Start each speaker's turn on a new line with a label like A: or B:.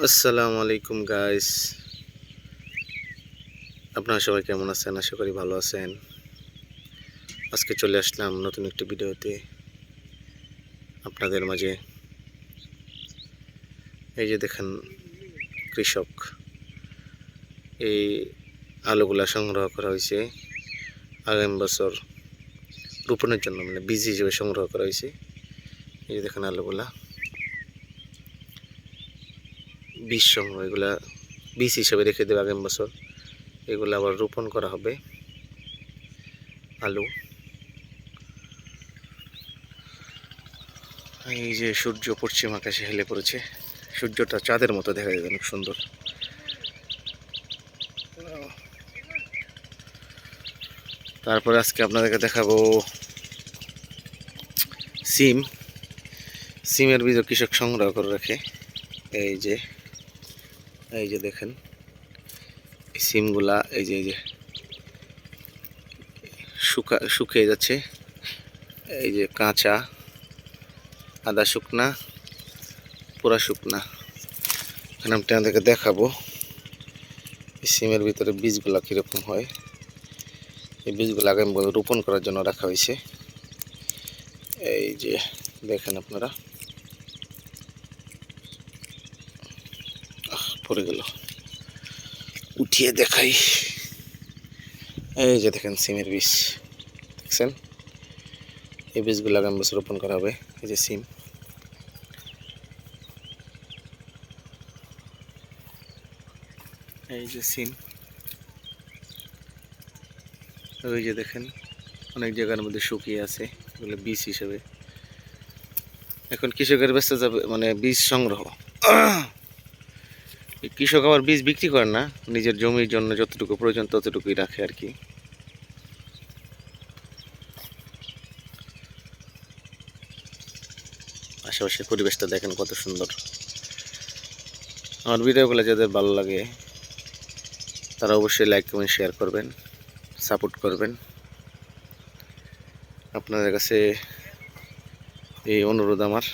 A: আসসালামু আলাইকুম গাইস, আপনারা সবাই কেমন আছেন? আশা করি ভালো আছেন। আজকে চলে আসলাম নতুন একটি ভিডিওতে আপনাদের মাঝে। এই যে দেখেন, কৃষক এই আলুগুলা সংগ্রহ করা হয়েছে আগামী বছর রোপণের জন্য, মানে বীজ হিসেবে সংগ্রহ করা হয়েছে। এই যে দেখেন আলুগুলা বীজ সংগ্রহ, এগুলা বীজ হিসেবে রেখে দেবে আগামী বছর। এগুলো আবার রোপণ করা হবে আলু। এই যে সূর্য পশ্চিম আকাশে হেলে পড়েছে, সূর্যটা চাঁদের মতো দেখা যায়, অনেক সুন্দর। তারপরে আজকে আপনাদেরকে দেখাবো সিমের বীজও কৃষক সংগ্রহ করে রাখে। এই যে এই যে দেখেন এই সিমগুলা, এই যে শুকিয়ে যাচ্ছে। এই যে কাঁচা, আদা শুকনা, পুরা শুকনা। এখানে আমি আপনাদেরকে দেখাবো এই সিমের ভিতরে বীজগুলা কীরকম হয়। এই বীজগুলো আগামী বছর রোপণ করার জন্য রাখা হয়েছে। এই যে দেখেন আপনারা, পড়ে গেল, উঠিয়ে দেখাই। এই যে দেখেন সিমের বীজ, দেখছেন? এই বীজগুলো আগামী বছর রোপণ করা হবে। এই যে সিম, এই যে সিম, ওই যে দেখেন অনেক জায়গার মধ্যে শুকিয়ে আছে, এগুলো বীজ হিসেবে এখন কৃষকের ব্যস্ত যাবে, মানে বীজ সংগ্রহ। কৃষক আবার বীজ বিক্রি করে না, নিজের জমির জন্য যতটুকু প্রয়োজন ততটুকুই রাখে আর কি। আশেপাশের পরিবেশটা দেখেন কত সুন্দর। আমার ভিডিওগুলো যাদের ভালো লাগে তারা অবশ্যই লাইক কমেন্ট শেয়ার করবেন, সাপোর্ট করবেন। আপনাদের কাছে এই অনুরোধ আমার।